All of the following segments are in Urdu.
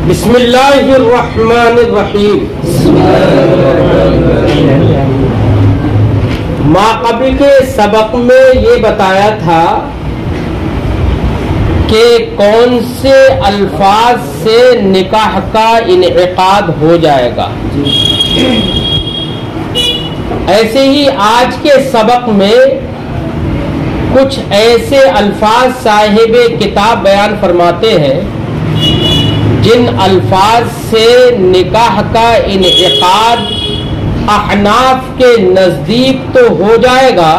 بسم اللہ الرحمن الرحیم. ماقبل کے سبق میں یہ بتایا تھا کہ کون سے الفاظ سے نکاح کا انعقاد ہو جائے گا. ایسے ہی آج کے سبق میں کچھ ایسے الفاظ صاحب کتاب بیان فرماتے ہیں جن الفاظ سے نکاح کا انعقاد احناف کے نزدیک تو ہو جائے گا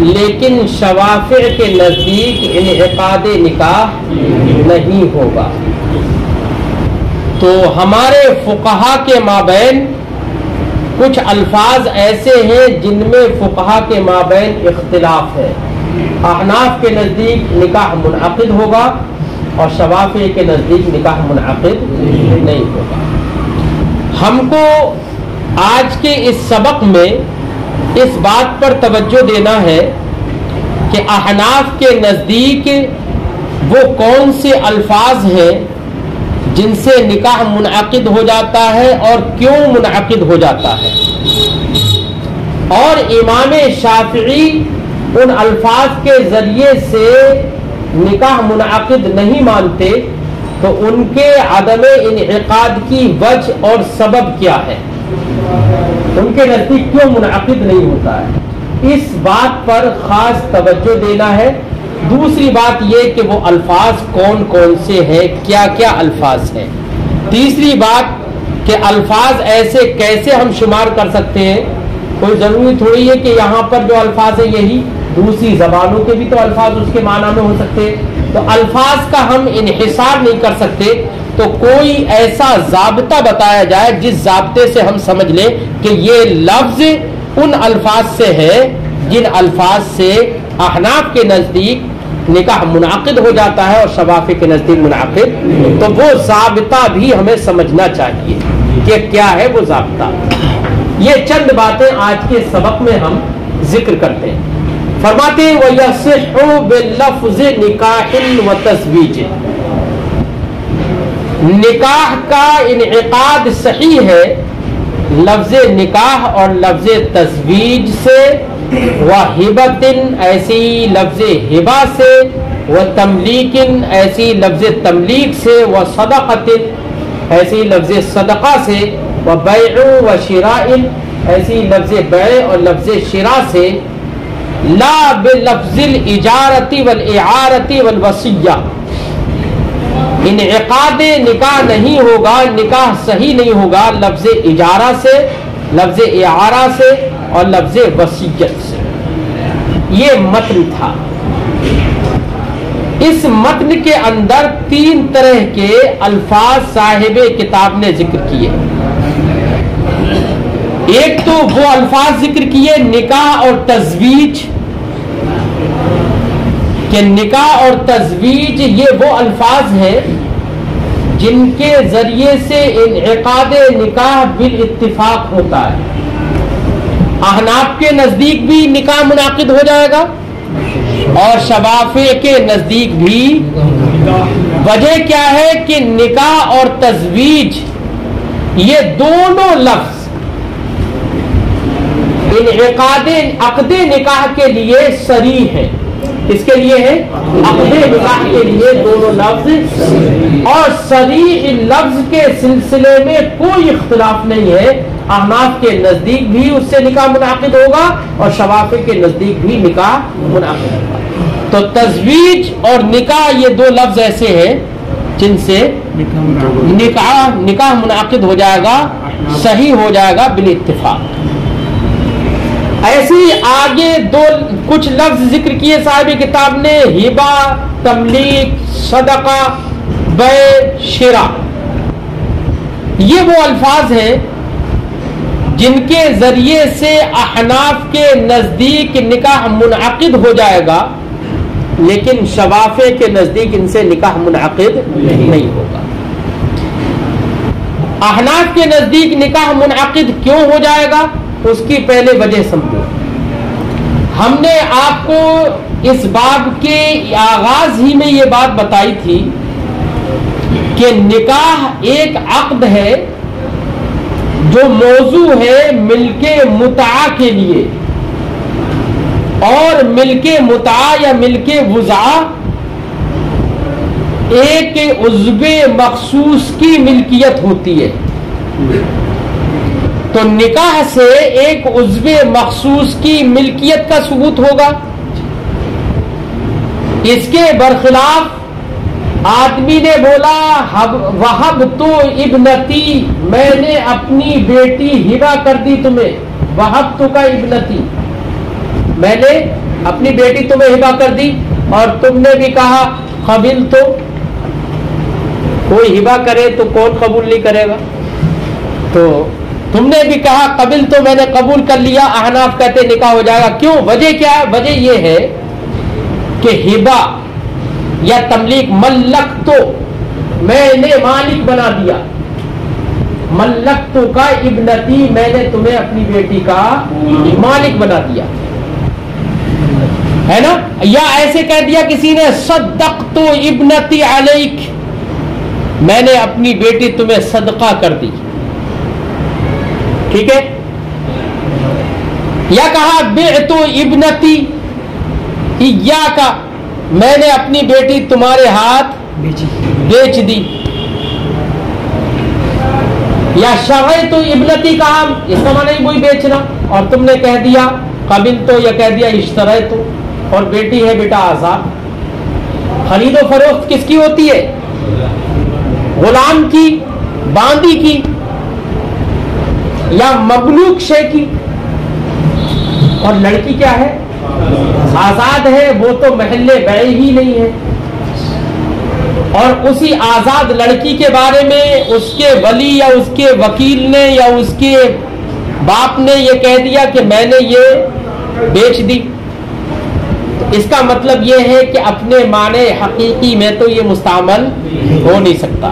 لیکن شوافع کے نزدیک انعقاد نکاح نہیں ہوگا. تو ہمارے فقہا کے مابین کچھ الفاظ ایسے ہیں جن میں فقہا کے مابین اختلاف ہے. احناف کے نزدیک نکاح منعقد ہوگا اور شوافع کے نزدیک نکاح منعقد نہیں ہوگا. ہم کو آج کے اس سبق میں اس بات پر توجہ دینا ہے کہ احناف کے نزدیک وہ کون سے الفاظ ہیں جن سے نکاح منعقد ہو جاتا ہے اور کیوں منعقد ہو جاتا ہے. اور امام شافعی ان الفاظ کے ذریعے سے نکاح منعقد نہیں مانتے تو ان کے عدم انعقاد کی وجہ اور سبب کیا ہے, ان کے نزدیک کیوں منعقد نہیں ہوتا ہے, اس بات پر خاص توجہ دینا ہے. دوسری بات یہ کہ وہ الفاظ کون کون سے ہیں, کیا کیا الفاظ ہیں. تیسری بات کہ الفاظ ایسے کیسے ہم شمار کر سکتے ہیں. کوئی ضروری تھوڑی ہے کہ یہاں پر جو الفاظ ہیں یہی دوسری زبانوں کے بھی تو الفاظ اس کے معنی میں ہو سکتے ہیں. تو الفاظ کا ہم انحصار نہیں کر سکتے. تو کوئی ایسا ضابطہ بتایا جائے جس ضابطے سے ہم سمجھ لیں کہ یہ لفظ ان الفاظ سے ہے جن الفاظ سے احناف کے نزدیک نکاح منعقد ہو جاتا ہے اور شوافع کے نزدیک منعقد. تو وہ ضابطہ بھی ہمیں سمجھنا چاہیے کہ کیا ہے وہ ضابطہ. یہ چند باتیں آج کے سبق میں ہم ذکر کرتے ہیں. فرماتے ہیں وَيَصِحُّ بِاللَّفْظِ نِكَاحٍ وَتَزْوِيجٍ, نکاح کا انعقاد صحیح ہے لفظ نکاح اور لفظ تزویج سے, وَهِبَةٍ ایسی لفظ ہبہ سے, وَتَمْلِيكٍ ایسی لفظ تملیک سے, وَصَدَقَةٍ ایسی لفظ صدقہ سے, وَبَيْعُ وَشِرَاءٍ ایسی لفظ بیع اور لفظ شراء سے, لا بلفظ الاجارتی والاعارتی والوصیہ, انعقاد نکاح نہیں ہوگا, نکاح صحیح نہیں ہوگا لفظ اجارہ سے, لفظ اعارہ سے اور لفظ وصیت سے. یہ متن تھا. اس متن کے اندر تین طرح کے الفاظ صاحب کتاب نے ذکر کیے. ایک تو وہ الفاظ ذکر کیے نکاح اور تزویج, کہ نکاح اور تزویج یہ وہ الفاظ ہیں جن کے ذریعے سے انعقاد نکاح بالاتفاق ہوتا ہے. احناف کے نزدیک بھی نکاح منعقد ہو جائے گا اور شوافع کے نزدیک بھی. وجہ کیا ہے کہ نکاح اور تزویج یہ دونوں لفظ انعقاد عقد نکاح کے لیے صریح ہے. اس کے لیے ہے عقد نکاح کے لیے دونوں لفظ, اور صریح لفظ کے سلسلے میں کوئی اختلاف نہیں ہے. احناف کے نزدیک بھی اس سے نکاح منعقد ہوگا اور شوافع کے نزدیک بھی نکاح منعقد ہوگا. تو تزویج اور نکاح یہ دو لفظ ایسے ہیں جن سے نکاح منعقد ہو جائے گا, صحیح ہو جائے گا بالاتفاق. ایسی آگے دو کچھ لفظ ذکر کیے صاحب کتاب نے, ہبہ, تملیک, صدقہ, بیع, شراء. یہ وہ الفاظ ہیں جن کے ذریعے سے احناف کے نزدیک نکاح منعقد ہو جائے گا لیکن شوافع کے نزدیک ان سے نکاح منعقد نہیں ہوگا. احناف کے نزدیک نکاح منعقد کیوں ہو جائے گا اس کی پہلے وجہ سمجھو. ہم نے آپ کو اس باب کے آغاز ہی میں یہ بات بتائی تھی کہ نکاح ایک عقد ہے جو موضوع ہے ملک متعہ کے لیے، اور ملک متعہ یا ملک وضع ایک عضو مخصوص کی ملکیت ہوتی ہے. تو نکاح سے ایک عضو مخصوص کی ملکیت کا ثبوت ہوگا. اس کے برخلاف آدمی نے بولا وہب تو ابنتی، میں نے اپنی بیٹی ہبہ کر دی تمہیں. وہب تو کا ابنتی، میں نے اپنی بیٹی تمہیں ہبہ کر دی، اور تم نے بھی کہا قبل تو. کوئی ہبہ کرے تو کون قبول نہیں کرے گا؟ تو تم نے بھی کہا قبل تو، میں نے قبول کر لیا. احناف کہتے نکاح ہو جائے گا. کیوں؟ وجہ کیا ہے؟ وجہ یہ ہے کہ ہبہ یا تملیک، ملک تو میں نے مالک بنا دیا. ملک تو کا ابنتی، میں نے تمہیں اپنی بیٹی کا مالک بنا دیا ہے نا. یا ایسے کہہ دیا کسی نے صدقت ابنتی علیک، میں نے اپنی بیٹی تمہیں صدقہ کر دی. ٹھیک ہے. یا کہا بعت ابنتی ایاک، میں نے اپنی بیٹی تمہارے ہاتھ بیچ دی. یا شرعت ابنتی کہا، اس کا معنی وہی بیچنا، اور تم نے کہہ دیا قبل تو، یا کہہ دیا اشتريت، اور بیٹی ہے بیٹا آزاد. خرید و فروخت کس کی ہوتی ہے؟ غلام کی، باندی کی، یا مملوک شے کی. اور لڑکی کیا ہے؟ آزاد ہے. وہ تو محل بیع ہی نہیں ہے. اور اسی آزاد لڑکی کے بارے میں اس کے ولی یا اس کے وکیل نے یا اس کے باپ نے یہ کہہ دیا کہ میں نے یہ بیچ دی. اس کا مطلب یہ ہے کہ اپنے معنی حقیقی میں تو یہ مستعمل ہو نہیں سکتا.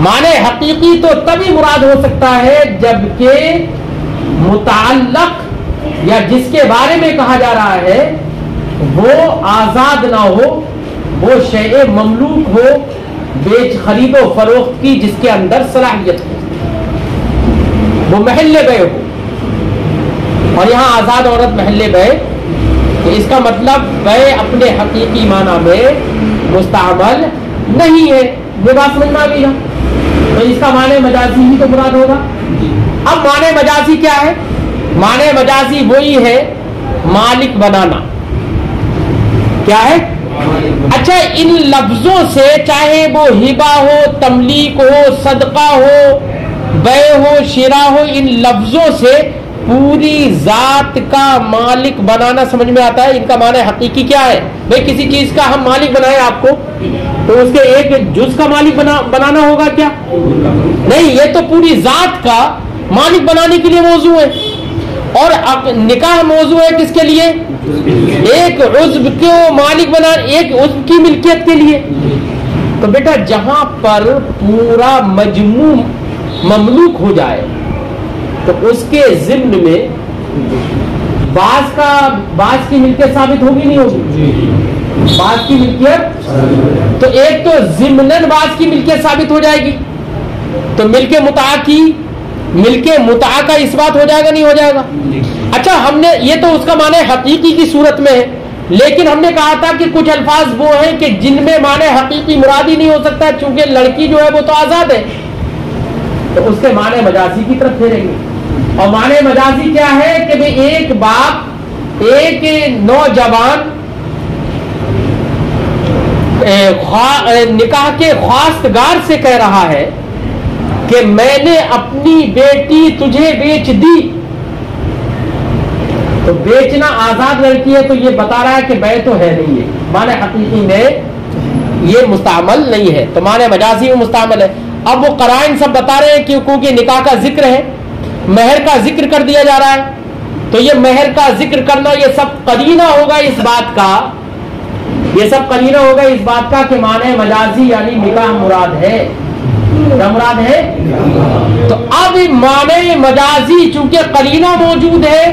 معنی حقیقی تو تبھی مراد ہو سکتا ہے جبکہ متعلق یا جس کے بارے میں کہا جا رہا ہے وہ آزاد نہ ہو، وہ شیء مملوک ہو، بیچ خرید و فروخت کی جس کے اندر صلاحیت ہو، وہ محل بیع ہو. اور یہاں آزاد عورت محل بیع، تو اس کا مطلب بیع اپنے حقیقی معنی میں مستعمل نہیں ہے. یہ بات سمجھنا بھی ہے. تو اس کا معنی مجازی ہی تو مراد ہوگا. اب معنی مجازی کیا ہے؟ معنی مجازی وہی ہے مالک بنانا. کیا ہے؟ اچھا، ان لفظوں سے چاہے وہ ہبہ ہو، تملیک ہو، صدقہ ہو، بیع ہو، شراء ہو، ان لفظوں سے پوری ذات کا مالک بنانا سمجھ میں آتا ہے. ان کا معنی حقیقی کیا ہے؟ بھئی کسی چیز کا ہم مالک بنائے آپ کو، تو اس کے ایک جز کا مالک بنانا ہوگا کیا؟ نہیں، یہ تو پوری ذات کا مالک بنانے کے لیے موضوع ہے. اور نکاح موضوع ہے کس کے لیے؟ ایک عضو کو مالک بنا، ایک عضو کی ملکیت کے لیے. تو بیٹا جہاں پر پورا مجموع مملوک ہو جائے تو اس کے ضمن میں بعض کی ملکیت ثابت ہوگی نہیں ہوگی؟ بعض کی ملکیت، تو ایک تو ضمناً بعض کی ملکیت ثابت ہو جائے گی، تو ملک متعہ کا اس بات ہو جائے گا نہیں ہو جائے گا؟ اچھا، ہم نے یہ تو اس کا معنی حقیقی کی صورت میں ہے، لیکن ہم نے کہا تھا کہ کچھ الفاظ وہ ہیں کہ جن میں معنی حقیقی مراد ہی نہیں ہو سکتا، چونکہ لڑکی جو ہے وہ تو آزاد ہے، تو اس کے معنی مجازی کی طرف پھیریں گے. اور معنی مجازی کیا ہے کہ ایک باپ ایک نوجوان نکاح کے خواستگار سے کہہ رہا ہے کہ میں نے اپنی بیٹی تجھے بیچ دی. تو بیچنا آزاد لڑکی ہے تو یہ بتا رہا ہے کہ بیع تو ہے نہیں ہے، معنی حقیقی میں یہ مستعمل نہیں ہے، تو معنی مجازی میں مستعمل ہے. اب وہ قرائن سب بتا رہے ہیں کیونکہ نکاح کا ذکر ہے، مہر کا ذکر کر دیا جا رہا ہے، تو یہ مہر کا ذکر کرنا یہ سب قرینہ ہوگا اس بات کا، یہ سب قرینہ ہوگا اس بات کا کہ معنی مجازی یعنی نکاح مراد ہے. کیا مراد ہے؟ تو اب معنی مجازی چونکہ قرینہ موجود ہے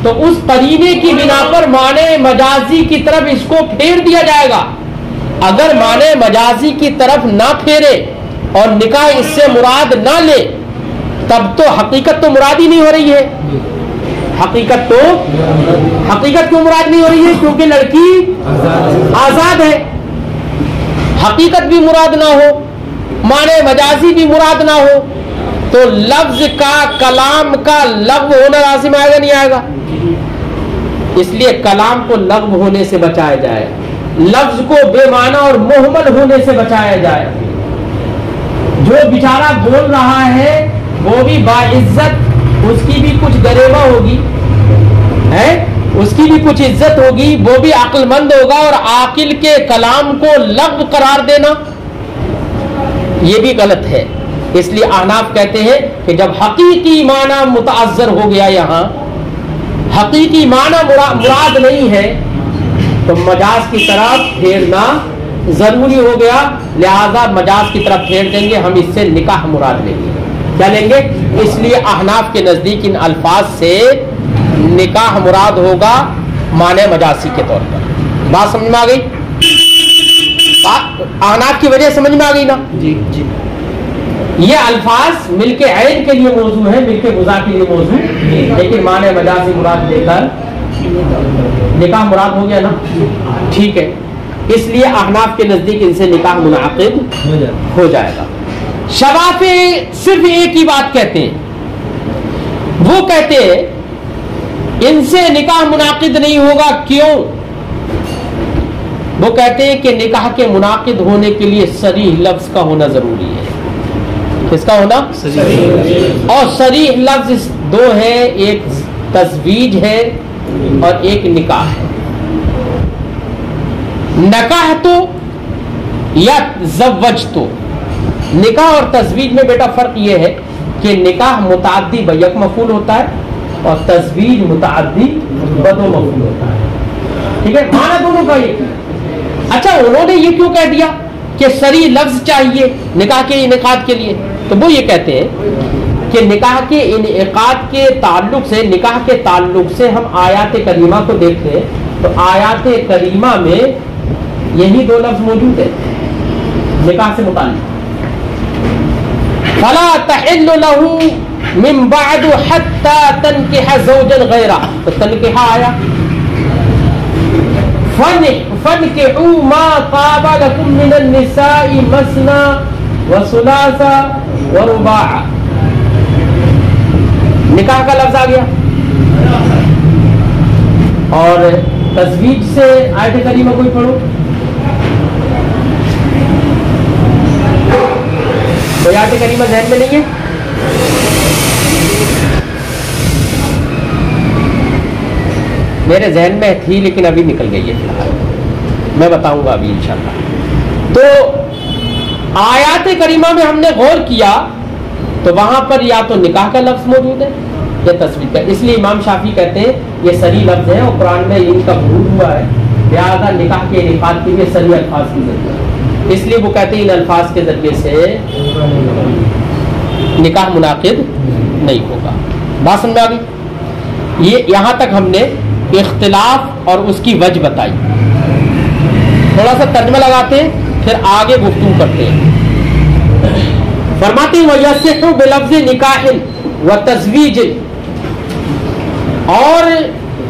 تو اس قرینے کی بنا پر معنی مجازی کی طرف اس کو پھیر دیا جائے گا. اگر معنی مجازی کی طرف نہ پھیرے اور نکاح اس سے مراد نہ لے تب تو حقیقت تو مراد ہی نہیں ہو رہی ہے. حقیقت کیوں مراد نہیں ہو رہی ہے؟ کیونکہ لڑکی آزاد ہے. حقیقت بھی مراد نہ ہو، معنی مجازی بھی مراد نہ ہو، تو لفظ کا کلام کا لغو ہونا لازم آئے گا نہیں آئے گا؟ اس لیے کلام کو لغو ہونے سے بچایا جائے، لفظ کو بے معنی اور مہمل ہونے سے بچایا جائے. جو بیچارہ بول رہا ہے وہ بھی باعزت، اس کی بھی کچھ گریبہ ہوگی ہے، اس کی بھی کچھ عزت ہوگی، وہ بھی عقل مند ہوگا، اور عاقل کے کلام کو لغو قرار دینا یہ بھی غلط ہے. اس لیے احناف کہتے ہیں کہ جب حقیقی معنی متعذر ہو گیا، یہاں حقیقی معنی مراد نہیں ہے تو مجاز کی طرف پھیرنا ضروری ہو گیا، لہذا مجاز کی طرف پھیر دیں گے، ہم اس سے نکاح مراد لیں گے. کیا لیں گے؟ اس لیے احناف کے نزدیک ان الفاظ سے نکاح مراد ہوگا معنی مجازی کے طور پر. بات سمجھ میں آ گئی؟ احناف کی وجہ سمجھ میں آ گئی نا؟ جی جی. یہ الفاظ ملک عین کے لیے موضوع ہے، ملک مضاف کے لیے موضوع، لیکن معنی مجازی مراد لے کر نکاح مراد ہو گیا نا؟ ٹھیک ہے. اس لیے احناف کے نزدیک ان سے نکاح منعقد ہو جائے گا. شوافی صرف ایک ہی بات کہتے ہیں، وہ کہتے ہیں ان سے نکاح منعقد نہیں ہوگا. کیوں؟ وہ کہتے ہیں کہ نکاح کے منعقد ہونے کے لیے صریح لفظ کا ہونا ضروری ہے. کس کا ہونا؟ اور صریح لفظ دو ہے، ایک تزویج ہے اور ایک نکاح ہے. نکاح تو یا زوج تو، نکاح اور تزویج میں بیٹا فرق یہ ہے کہ نکاح متعدی بیک مفعول ہوتا ہے اور تزویج متعدی بدو مفعول ہوتا ہے. ٹھیک ہے، معنی دونوں کا یہ. اچھا انہوں نے یہ کیوں کہہ دیا کہ صریح لفظ چاہیے نکاح کے انعقاد کے لیے؟ تو وہ یہ کہتے ہیں کہ نکاح کے انعقاد کے تعلق سے، نکاح کے تعلق سے ہم آیات کریمہ کو دیکھتے ہیں تو آیات کریمہ میں یہی دو لفظ موجود ہیں نکاح سے متعلق. فلا تحل له من بعد حتى تنكح زوجا غيره، تو تنکحہ آیا. فانكحوا ما طاب لكم من النساء مثنى وثلاث ورباع، نکاح کا لفظ آ گیا. اور تزویج سے آیت کریمہ کوئی پڑھو، کوئی آیت کریمہ ذہن میں نہیں ہے؟ میرے ذہن میں تھی لیکن ابھی نکل گئی ہے، فی الحال میں بتاؤں گا ابھی انشاءاللہ. تو آیات کریمہ میں ہم نے غور کیا تو وہاں پر یا تو نکاح کا لفظ موجود ہے یا تزویج کا. اس لیے امام شافعی کہتے ہیں یہ صریح لفظ ہے اور قرآن میں ان کا بھول ہوا ہے، لہٰذا نکاح کے انعقاد کے لیے صریح الفاظ کی ضرورت ہے. اس لیے وہ کہتے ہیں ان الفاظ کے ذریعے سے نکاح منعقد نہیں ہوگا. بات سمجھ میں آ گئی؟ یہ یہاں تک ہم نے اختلاف اور اس کی وجہ بتائی. تھوڑا سا ترجمہ لگاتے ہیں پھر آگے گفتگو کرتے ہیں. فرماتے ہیں وَيَصِحُّ بِلَفْظِ نِكَاحٍ وَتَزْوِيجٍ، اور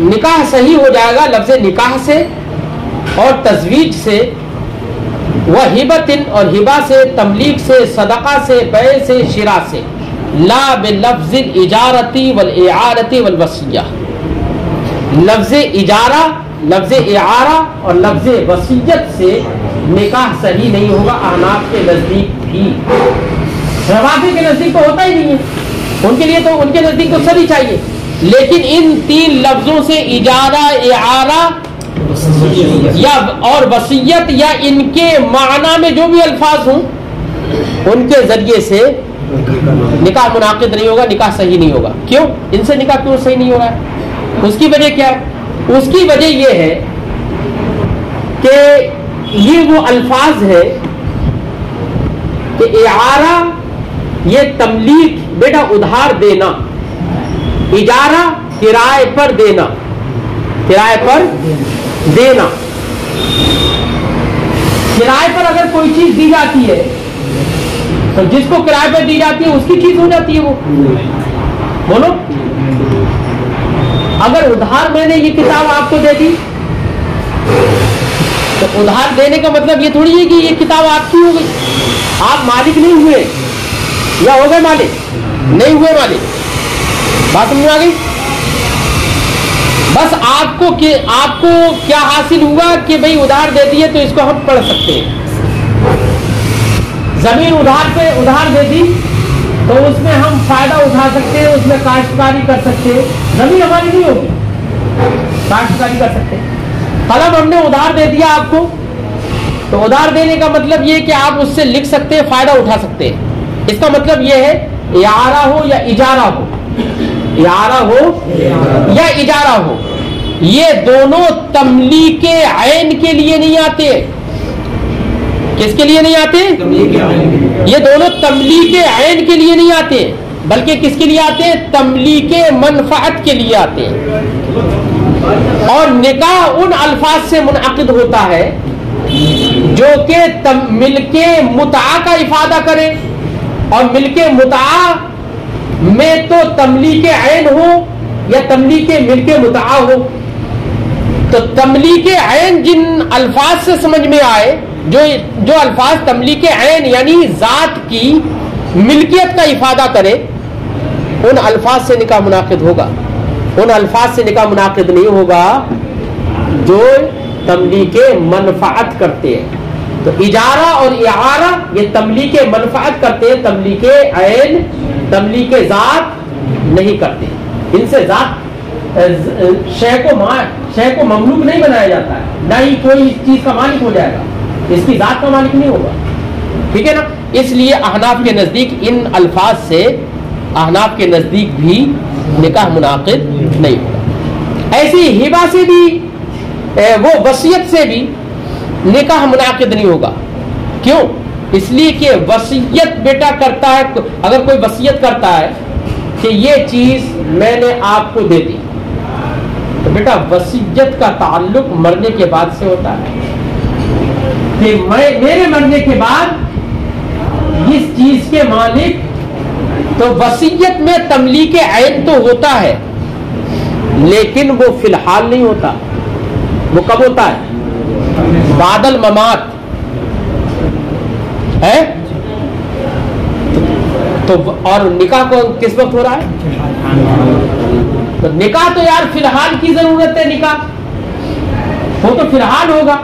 نکاح صحیح ہو جائے گا لفظ نکاح سے اور تزویج سے، وَهِبَةٍ اور ہبہ سے، تملیک سے، صدقہ سے، بیع سے، شراء سے، لا بلفظ الاجارۃ والاعارۃ والوصیہ. لفظ اجارہ، لفظ اعارہ اور لفظ وصیت سے نکاح صحیح نہیں ہوگا احناف کے نزدیک بھی. روافی کے نزدیک تو ہوتا ہی نہیں ہے، ان کے لیے تو ان کے نزدیک تو صحیح چاہیے. لیکن ان تین لفظوں سے اجارہ، اعارہ یا اور وصیت یا ان کے معنی میں جو بھی الفاظ ہوں ان کے ذریعے سے نکاح منعقد نہیں ہوگا، نکاح صحیح نہیں ہوگا. کیوں؟ ان سے نکاح کیوں صحیح نہیں ہو رہا ہے؟ اس کی وجہ کیا ہے؟ اس کی وجہ یہ ہے کہ یہ وہ الفاظ ہے کہ اعارہ یہ تملیک بیٹا ادھار دینا، اجارہ کرائے پر دینا، کرائے پر دینا. کرائے پر اگر کوئی چیز دی جاتی ہے تو جس کو کرائے پر دی جاتی ہے اس کی چیز ہو جاتی ہے وہ؟ بولو. اگر ادھار میں نے یہ کتاب آپ کو دے دی تو ادھار دینے کا مطلب یہ تھوڑی ہے کہ یہ کتاب آپ کی ہو گئی. آپ مالک نہیں ہوئے یا ہو گئے مالک؟ نہیں ہوئے مالک. بات سمجھ میں آ گئی؟ بس آپ کو کیا حاصل ہوا کہ بھئی ادھار دے دیے تو اس کو ہم پڑھ سکتے ہیں. زمین ادھار دے دی تو اس میں ہم فائدہ اٹھا سکتے ہیں, اس میں کاشتکاری کر سکتے ہیں. زمین ہماری نہیں ہوگی, کاشتکاری کر سکتے ہیں. قلم ہم نے ادھار دے دیا آپ کو تو ادھار دینے کا مطلب یہ کہ آپ اس سے لکھ سکتے ہیں, فائدہ اٹھا سکتے ہیں. اس کا مطلب یہ ہے اعارہ ہو یا اجارہ ہو, اعارہ ہو یا اجارہ ہو, یہ دونوں تملیک عین کے لیے نہیں آتے. کس کے لیے نہیں آتے؟ یہ دونوں تملیک عین کے لیے نہیں آتے, بلکہ کس کے لیے آتے ہیں؟ تملیک منفعت کے لیے آتے ہیں. اور نکاح ان الفاظ سے منعقد ہوتا ہے جو کہ ملک متعہ کا افادہ کرے, اور ملک متعہ میں تو تملیک عین ہو یا تملیک ملک متعہ ہو. تو تملیک عین جن الفاظ سے سمجھ میں آئے, جو الفاظ تملیک عین یعنی ذات کی ملکیت کا افادہ کرے, ان الفاظ سے نکاح منعقد ہوگا. ان الفاظ سے نکاح منعقد نہیں ہوگا جو تملیک منفعت کرتے ہیں. تو اجارہ اور اعارہ یہ تملیک منفعت کرتے ہیں, تملیک عین تملیک ذات نہیں کرتے. ان سے ذات شے کو مملوک نہیں بنایا جاتا ہے, نہ ہی کوئی اس چیز کا مالک ہو جائے گا, اس کی ذات کا مالک نہیں ہوگا. ٹھیک ہے نا؟ اس لیے احناف کے نزدیک ان الفاظ سے احناف کے نزدیک بھی نکاح منعقد نہیں ہوگا. ایسی ہبہ سے بھی وہ وصیت سے بھی نکاح منعقد نہیں ہوگا. کیوں؟ اس لیے کہ وصیت بیٹا کرتا ہے, اگر کوئی وصیت کرتا ہے کہ یہ چیز میں نے آپ کو دے دی, تو بیٹا وصیت کا تعلق مرنے کے بعد سے ہوتا ہے کہ میرے مرنے کے بعد اس چیز کے مالک. تو وصیت میں تملیک عین تو ہوتا ہے لیکن وہ فی الحال نہیں ہوتا. وہ کب ہوتا ہے؟ بعد الممات ہے. تو اور نکاح کو کس وقت ہو رہا ہے؟ تو نکاح تو یار فی الحال کی ضرورت ہے, نکاح وہ تو فی الحال ہوگا.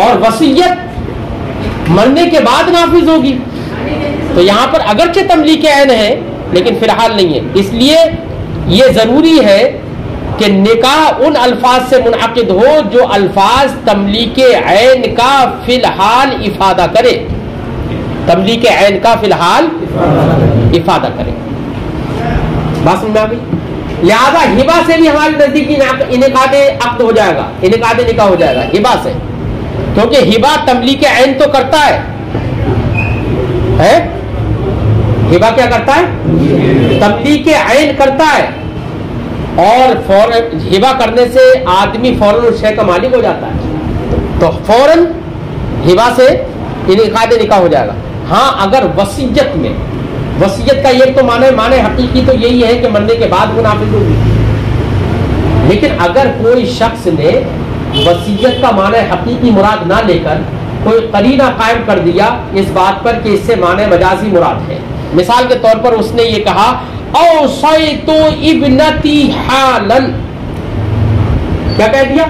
اور وصیت مرنے کے بعد نافذ ہوگی. تو یہاں پر اگرچہ تملیک عین ہے لیکن فی الحال نہیں ہے. اس لیے یہ ضروری ہے کہ نکاح ان الفاظ سے منعقد ہو جو الفاظ تملیک عین کا فی الحال افادہ کرے, تملیک عین کا فی الحال افادہ کرے. بات سمجھ میں آ گئی؟ لہذا ہبہ سے بھی ہمارے نزدیک انعقاد عقد ہو جائے گا, انعقاد نکاح ہو جائے گا ہبہ سے, کیونکہ ہبہ تملیک عین تو کرتا ہے. ہبہ کیا کرتا ہے؟ تملیک عین کرتا ہے, اور فوراً ہبہ کرنے سے آدمی فوراً اس شے کا مالک ہو جاتا ہے, تو فوراً ہبہ سے انعقاد نکاح ہو جائے گا. ہاں اگر وصیت میں, وصیت کا یہ تو معنی حقیقی تو یہی ہے کہ مرنے کے بعد وہ نافذ ہوگی, لیکن اگر کوئی شخص نے وصیت کا معنی حقیقی مراد نہ لے کر کوئی قرینہ قائم کر دیا اس بات پر کہ اس سے معنی مجازی مراد ہے, مثال کے طور پر اس نے یہ کہا اوصیت ابنتی حالا, کیا کہہ دیا؟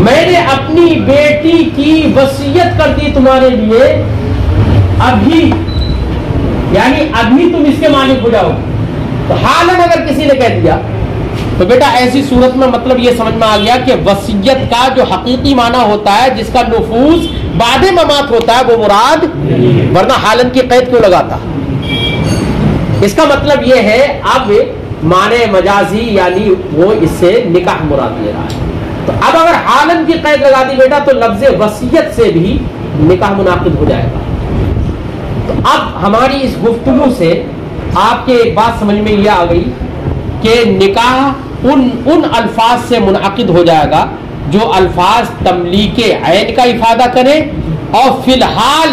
میں نے اپنی بیٹی کی وصیت کر دی تمہارے لیے ابھی, یعنی ابھی تم اس کے مالک ہو جاؤ. تو حالاً اگر کسی نے کہہ دیا تو بیٹا ایسی صورت میں مطلب یہ سمجھ میں آ گیا کہ وصیت کا جو حقیقی معنی ہوتا ہے جس کا نفوذ بعد ممات ہوتا ہے وہ مراد, ورنہ حالاً کی قید کیوں لگاتا؟ اس کا مطلب یہ ہے اب معنی مجازی یعنی وہ اس سے نکاح مراد لے رہا ہے. تو اب اگر حالاً کی قید لگا دی بیٹا تو لفظ وصیت سے بھی نکاح منعقد ہو جائے گا. تو اب ہماری اس گفتگو سے آپ کے ایک بات سمجھ میں یہ آ گئی کہ نکاح ان الفاظ سے منعقد ہو جائے گا جو الفاظ تملیک عین کا افادہ کریں اور فی الحال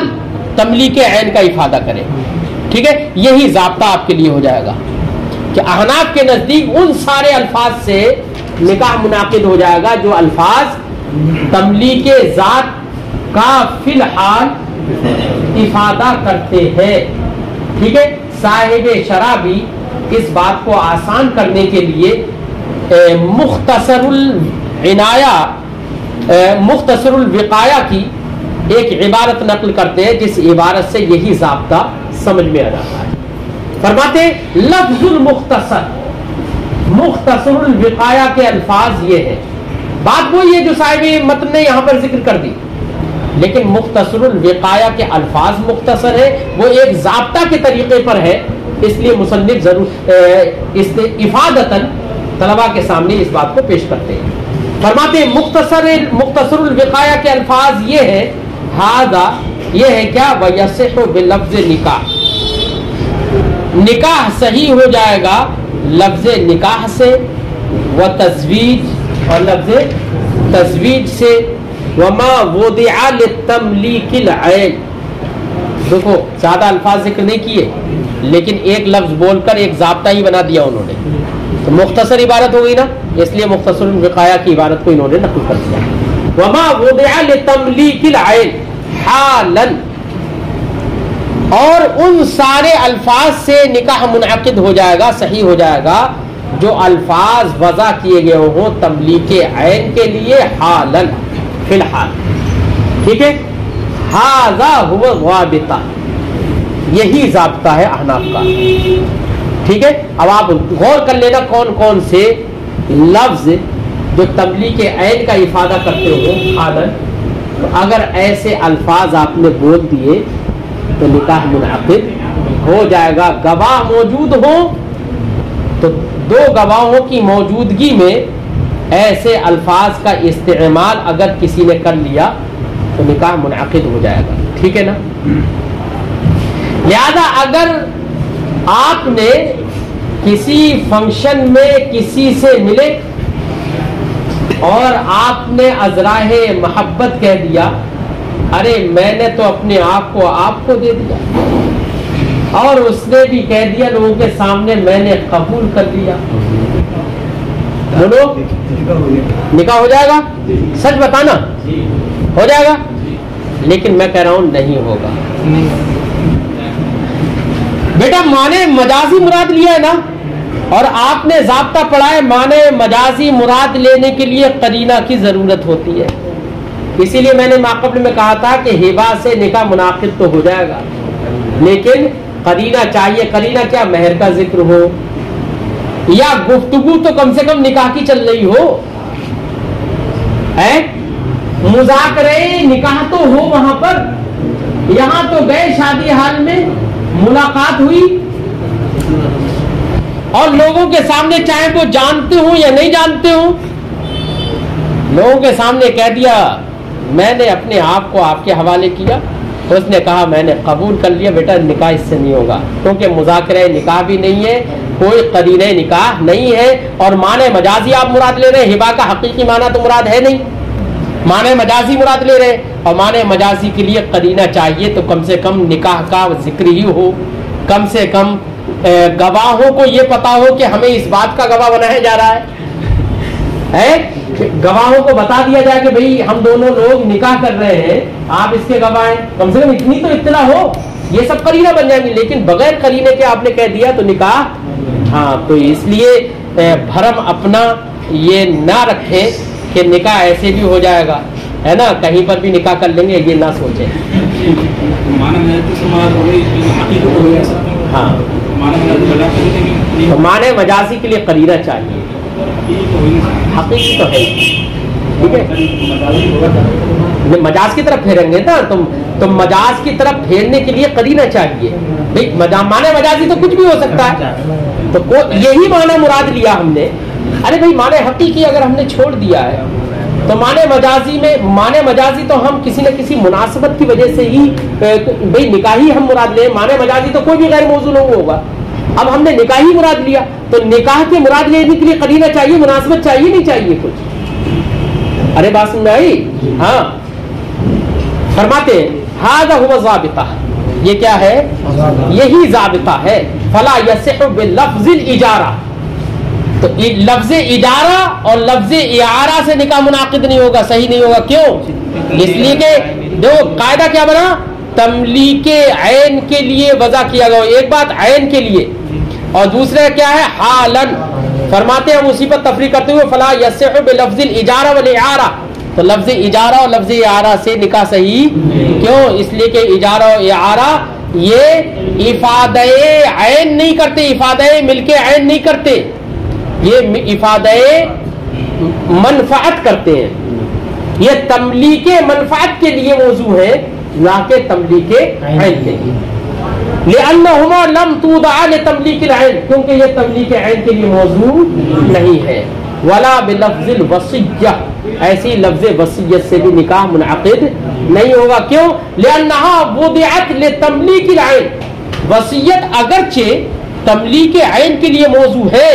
تملیک عین کا افادہ کریں. ٹھیک ہے, یہی ضابطہ آپ کے لیے ہو جائے گا کہ احناف کے نزدیک ان سارے الفاظ سے نکاح منعقد ہو جائے گا جو الفاظ تملیک ذات کا فی الحال افادہ کرتے ہیں. ٹھیک ہے, صاحب شرح بھی اس بات کو آسان کرنے کے لیے مختصر الوقایہ کی ایک عبارت نقل کرتے ہیں, جس عبارت سے یہی ضابطہ سمجھ میں آ جاتا ہے. فرماتے ہیں لفظ المختصر, مختصر الوقایہ کے الفاظ یہ ہے. بات وہی ہے جو صاحب متن نے یہاں پر ذکر کر دی, لیکن مختصر الوقایہ کے الفاظ مختصر ہے, وہ ایک ضابطہ کے طریقے پر ہے, اس لیے مصنف ضرور افادتاً طلباء کے سامنے اس بات کو پیش کرتے ہیں. فرماتے ہیں مختصر الوقایہ کے الفاظ یہ ہے, ہذا یہ ہے کیا, ویصح بلفظ نکاح, نکاح صحیح ہو جائے گا لفظ نکاح سے, و تزویج اور لفظ تزویج سے, وما وضع للتملیک العین. دیکھو زیادہ الفاظ ذکر نہیں کیے, لیکن ایک لفظ بول کر ایک ضابطہ ہی بنا دیا انہوں نے, تو مختصر عبارت ہو گئی نا, اس لیے مختصر الوقایہ کی عبارت کو انہوں نے نقل کر دیا. وما وضع لتملیک العین حالا, اور ان سارے الفاظ سے نکاح منعقد ہو جائے گا, صحیح ہو جائے گا جو الفاظ وضع کیے گئے ہوں تملیک عین کے لیے, حالا فی الحال. ٹھیک ہے, ھذا هو الضابطہ, یہی ضابطہ ہے احناف کا. ٹھیک ہے, اب آپ غور کر لینا کون کون سے لفظ جو تملیک عین کا افادہ کرتے ہو حالا, اگر ایسے الفاظ آپ نے بول دیے تو نکاح منعقد ہو جائے گا. گواہ موجود ہوں تو دو گواہوں کی موجودگی میں ایسے الفاظ کا استعمال اگر کسی نے کر لیا تو نکاح منعقد ہو جائے گا. ٹھیک ہے نا. لہذا اگر آپ نے کسی فنکشن میں کسی سے ملے اور آپ نے ازراہ محبت کہہ دیا, ارے میں نے تو اپنے آپ کو دے دیا, اور اس نے بھی کہہ دیا لوگوں کے سامنے میں نے قبول کر لیا, بولو نکاح ہو جائے گا؟ سچ بتانا ہو جائے گا. لیکن میں کہہ رہا ہوں نہیں ہوگا. بیٹا معنی مجازی مراد لیا ہے نا, اور آپ نے ضابطہ پڑھا ہے معنی مجازی مراد لینے کے لیے قرینہ کی ضرورت ہوتی ہے. اسی لیے میں نے ماقبل میں کہا تھا کہ ہبہ سے نکاح منعقد تو ہو جائے گا, لیکن قرینہ چاہیے. قرینہ کیا, مہر کا ذکر ہو یا گفتگو تو کم سے کم نکاح کی چل رہی ہو, مذاکرے نکاح تو ہو وہاں پر. یہاں تو گئے شادی حال میں, ملاقات ہوئی, اور لوگوں کے سامنے چاہے وہ جانتے ہوں یا نہیں جانتے ہوں, لوگوں کے سامنے کہہ دیا میں نے اپنے آپ کو آپ کے حوالے کیا, تو اس نے کہا میں نے قبول کر لیا. بیٹا نکاح اس سے نہیں ہوگا, کیونکہ مذاکرہ نکاح بھی نہیں ہے, کوئی قرینہ نکاح نہیں ہے, اور معنی مجازی آپ مراد لے رہے ہیں. ہبہ کا حقیقی معنی تو مراد ہے نہیں, معنی مجازی مراد لے رہے ہیں, اور معنی مجازی کے لیے قرینہ چاہیے. تو کم سے کم نکاح کا ذکر ہی ہو, کم سے کم گواہوں کو یہ پتا ہو کہ ہمیں اس بات کا گواہ بنایا جا رہا ہے. گواہوں کو بتا دیا جائے کہ بھئی ہم دونوں لوگ نکاح کر رہے ہیں, آپ اس کے گواہ ہیں. کم سے کم اتنی تو اطلاع ہو, یہ سب قرینہ بن جائیں گے. لیکن بغیر قرینے کے آپ نے کہہ دیا تو نکاح, ہاں, تو اس لیے بھرم اپنا یہ نہ رکھیں کہ نکاح ایسے بھی ہو جائے گا, ہے نا, کہیں پر بھی نکاح کر لیں گے, یہ نہ سوچیں. ہاں, معنی مجازی کے لیے قرینہ چاہیے, حقیقی تو ہے. ٹھیک ہے, مجاز کی طرف پھیریں گے نا, تم مجاز کی طرف پھیرنے کے لیے قرینہ چاہیے. معنی مجازی تو کچھ بھی ہو سکتا ہے, تو یہی معنی مراد لیا ہم نے. ارے بھائی معنی حقیقی اگر ہم نے چھوڑ دیا ہے تو معنی مجازی میں, معنی مجازی تو ہم کسی نہ کسی مناسبت کی وجہ سے ہی بھائی نکاحی ہم مراد لیں. معنی مجازی تو کوئی بھی غیر موضوع ہوگا. اب ہم نے نکاحی مراد لیا, تو نکاح کے مراد لینے کے لیے قرینہ چاہیے, مناسبت چاہیے نہیں چاہیے کچھ. ارے بات سمجھ میں آئی؟ ہاں فرماتے ھذا ھو ضابطہ، یہ کیا ہے؟ یہی ضابطہ ہے. فلا یصح بلفظ الاجارہ، تو لفظ اجارہ اور لفظ اعارہ سے نکاح منعقد نہیں ہوگا، صحیح نہیں ہوگا. کیوں؟ اس لیے کہ دیکھو قاعدہ کیا بنا، تملیک عین کے لیے وضع کیا گیا. ایک بات عین کے لیے اور دوسرا کیا ہے؟ حالن. فرماتے ہیں ہم اسی پر تفریق کرتے ہوئے فلا یصح بلفظ الاجارہ والاعارہ، تو لفظ اجارہ اور لفظ اعارہ سے نکاح صحیح. کیوں؟ اس لیے کہ اجارہ اور اعارہ یہ افادہ عین نہیں کرتے، افادہ ملک عین نہیں کرتے، یہ افادہ منفعت کرتے ہیں. یہ تملیک منفعت کے لیے موضوع ہے نہ کہ تملیک عین کے لیے. لأنهما لم توضع لتملیک العین، کیونکہ یہ تملیک عین کے لیے موضوع نہیں ہے. ولا بلفظ الوصیہ، ایسی لفظ وصیت سے بھی نکاح منعقد نہیں ہوگا. کیوں؟ لأنها وضعت لتملیک العین، وصیت اگرچہ تملیک عین کے لیے موضوع ہے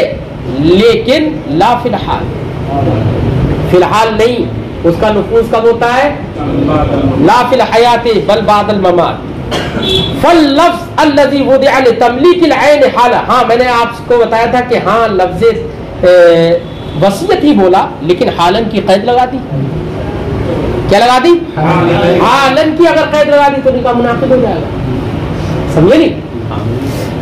لیکن لا فی الحال، فی الحال نہیں. اس کا نفوذ کب ہوتا ہے؟ لا فی الحیات بل بعد الممات. فاللفظ الذي وضع لتملیک العین حالہ، ہاں میں نے آپ کو بتایا تھا کہ ہاں لفظ وصیت ہی بولا لیکن حالن کی قید لگا دی. کیا لگا دی؟ حالن کی اگر قید لگا دی تو نکاح منعقد ہو جائے گا. سمجھے نہیں؟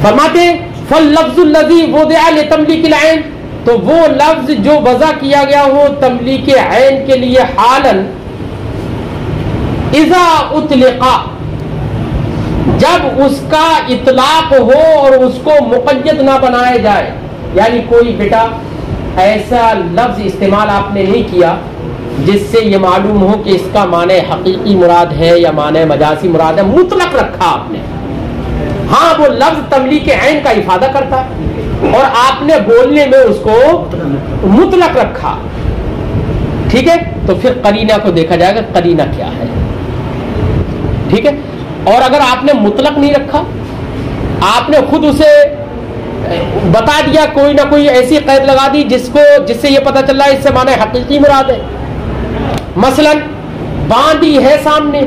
فرماتے فاللفظ الذي وضع لتملیک العین، تو وہ لفظ جو وضع کیا گیا ہو تملیک عین کے لیے حالن، اذا اطلقا، جب اس کا اطلاق ہو اور اس کو مقید نہ بنایا جائے. یعنی کوئی بیٹا ایسا لفظ استعمال آپ نے نہیں کیا جس سے یہ معلوم ہو کہ اس کا معنی حقیقی مراد ہے یا معنی مجازی مراد ہے، مطلق رکھا آپ نے. ہاں وہ لفظ تملیک عین کا افادہ کرتا ہے اور آپ نے بولنے میں اس کو مطلق رکھا. ٹھیک ہے، تو پھر قرینہ کو دیکھا جائے گا قرینہ کیا ہے. ٹھیک ہے، اور اگر آپ نے مطلق نہیں رکھا، آپ نے خود اسے بتا دیا، کوئی نہ کوئی ایسی قید لگا دی جس سے یہ پتہ چل رہا ہے اس سے معنی حقیقی مراد ہے. مثلا باندی ہے سامنے،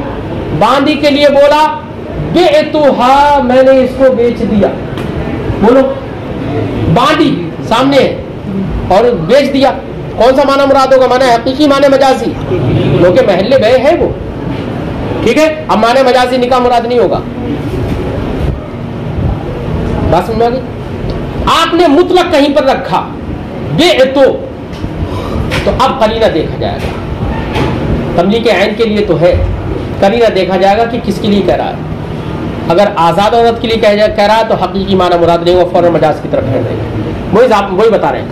باندی کے لیے بولا بعتها، میں نے اس کو بیچ دیا. بولو باندی سامنے ہے اور بیچ دیا، کون سا معنی مراد ہوگا؟ معنی حقیقی معنی مجازی؟ کیونکہ محل بے ہے وہ. ٹھیک ہے، اب معنی مجازی نکاح مراد نہیں ہوگا. بات سمجھ آ گئی؟ آپ نے مطلق کہیں پر رکھا بعتو، تو اب قرینہ دیکھا جائے گا. تملیک عین کے لیے تو ہے، قرینہ دیکھا جائے گا کہ کس کے لیے کہہ رہا ہے. اگر آزاد عورت کے لیے کہہ رہا ہے تو حقیقی معنی مراد نہیں ہوگا، فوراً مجاز کی طرف پھیر دیں گے. وہی بتا رہے ہیں.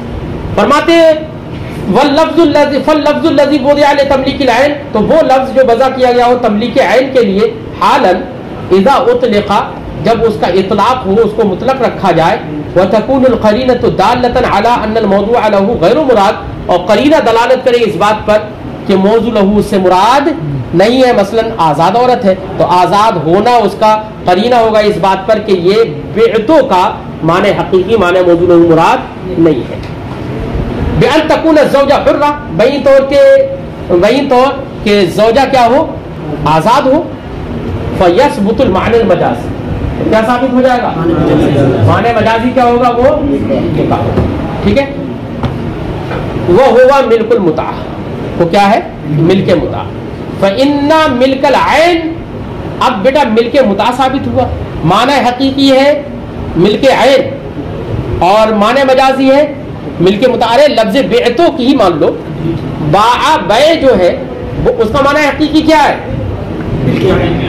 فرماتے فاللفظ الذي وضع لتملیک العین، تو وہ لفظ جو وضع کیا گیا ہو تملیک عین کے لیے حالن اذا اطلق، جب اس کا اطلاق ہو، اس کو مطلق رکھا جائے. وتكون القرینۃ دالۃ علی ان الموضوع له غیر مراد، اور قرینہ دلالت کرے اس بات پر کہ موضوع له سے مراد نہیں ہے. مثلا آزاد عورت ہے تو آزاد ہونا اس کا قرینہ ہوگا اس بات پر کہ یہ بعتو کا معنی حقیقی معنی موضوع له مراد نہیں ہے. بأن تكون الزوجہ حرہ، وہیں طور کہ زوجہ کیا ہو؟ آزاد ہو. فیثبت المعنی المجازی، کیا ثابت ہو جائے گا؟ معنی مجازی کیا ہوگا؟ وہ نکاح. ٹھیک ہے، وہ ہوگا ملک المتع، وہ کیا ہے؟ ملک متع. فإن ملک العین، اب بیٹا ملک متع ثابت ہوا، معنی حقیقی ہے ملک عین اور معنی مجازی ہے ملک متع. لفظ بعتو کی ہی مان لو، باع بے جو ہے وہ اس کا معنی حقیقی کیا ہے؟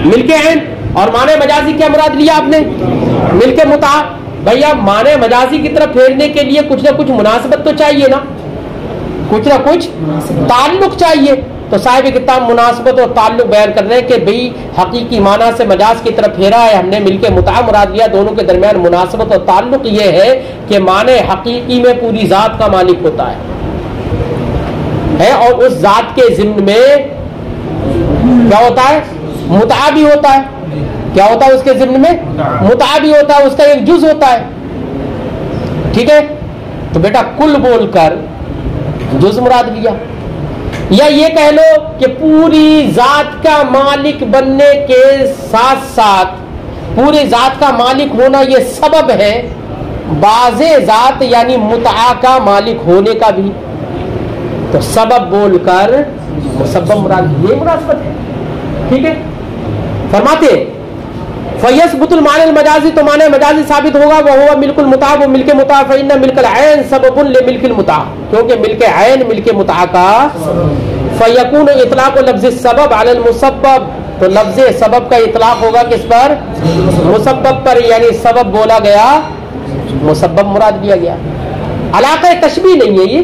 ملک عین، اور معنی مجازی کیا مراد لیا آپ نے؟ ملک متع. بھیا معنی مجازی کی طرف پھیرنے کے لیے کچھ نہ کچھ مناسبت تو چاہیے نا، کچھ نہ کچھ تعلق چاہیے. تو صاحب کتاب مناسبت اور تعلق بیان کر رہے ہیں کہ بھئی حقیقی معنی سے مجاز کی طرف پھیرا ہے، ہم نے ملک متع مراد لیا. دونوں کے درمیان مناسبت اور تعلق یہ ہے کہ معنی حقیقی میں پوری ذات کا مالک ہوتا ہے اور اس ذات کے ضمن میں کیا ہوتا ہے؟ متع بھی ہوتا ہے. کیا ہوتا ہے اس کے ضمن میں؟ متع بھی ہوتا ہے، اس کا ایک جز ہوتا ہے. ٹھیک ہے، تو بیٹا کل بول کر جز مراد لیا. یا یہ کہہ لو کہ پوری ذات کا مالک بننے کے ساتھ ساتھ پوری ذات کا مالک ہونا یہ سبب ہے بعض ذات یعنی متعا کا مالک ہونے کا بھی، تو سبب بول کر مسبب مراد یہ مناسبت ہے. ٹھیک ہے، فرماتے فیثبت المعنی المجازی، تو معنی مجازی ثابت ہوگا، وہ ملک المتاع، وہ ملک متاع، فإن ملک العین سبب لملک المتاع، کیونکہ ملک عین ملک متاع کا، فیکون اطلاق لفظ السبب علی المسبب، تو لفظ سبب کا اطلاق ہوگا کس پر؟ مسبب پر، یعنی سبب بولا گیا مسبب مراد لیا گیا. علاقہ تشبیہ نہیں ہے یہ،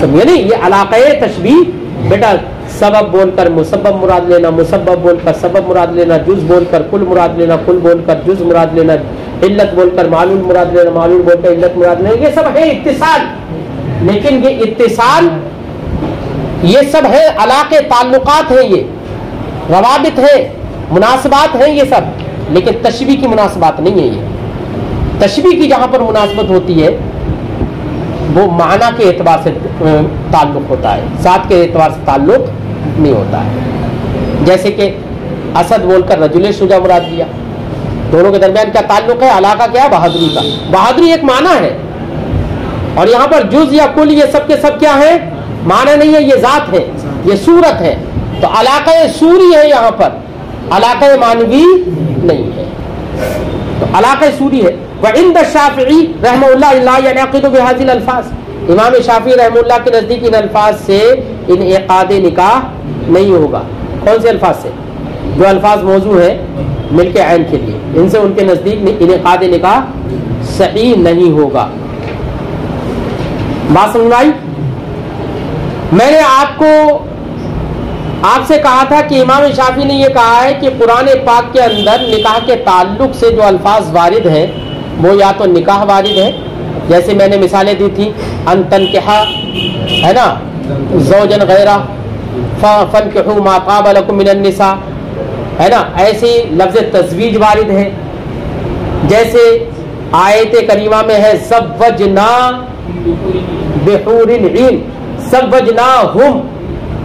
سمجھے نہیں، یہ علاقہ تشبیہ بیٹا سبب بول کر مسبب مراد لینا، مسبب بول کر سبب مراد لینا، جز بول کر کل مراد لینا، کل بول کر جز مراد لینا، علت بول کر معلول مراد لینا، معلول بول کر علت مراد لینا، یہ سب ہے اتصال. لیکن یہ اتصال یہ سب ہے علاقے تعلقات ہیں، یہ روابط ہیں، مناسبات ہیں یہ سب، لیکن تشبیہ کی مناسبات نہیں ہے. یہ تشبیہ کی جہاں پر مناسبت ہوتی ہے وہ معنی کے اعتبار سے تعلق ہوتا ہے، ذات کے اعتبار سے تعلق نہیں ہوتا ہے. جیسے کہ اسد بول کر رجل شجاع مراد لیا، دونوں کے درمیان کیا تعلق ہے؟ علاقہ کیا ہے؟ بہادری کا. بہادری ایک معنی ہے، اور یہاں پر جز یا کل یہ سب کے سب کیا ہے؟ معنی نہیں ہے، یہ ذات ہے، یہ صورت ہے. تو علاقہ سوری ہے یہاں پر، علاقہ معنوی نہیں ہے، تو علاقہ سوری ہے. وعند الشافعی رحمہ اللہ لا ينعقد بهذه الالفاظ، امام شافعی رحمہ اللہ کے نزدیک ان الفاظ سے انعقاد نکاح نہیں ہوگا. کون سے الفاظ سے؟ جو الفاظ موضوع ہیں ملک عین کے لیے، ان سے ان کے نزدیک انعقاد نکاح صحیح نہیں ہوگا. بات سمجھ آئی؟ میں نے آپ سے کہا تھا کہ امام شافعی نے یہ کہا ہے کہ قرآن پاک کے اندر نکاح کے تعلق سے جو الفاظ وارد ہیں وہ یا تو نکاح وارد ہے، جیسے میں نے مثالیں دی تھی، ان تنکحا ہے نا زوجن غیرہ فانکحوا ما طاب لکم من النساء، ہے نا، ایسی لفظ تزویج وارد ہے. جیسے آیت کریمہ میں ہے زوجنا بحور عین، زوجناہم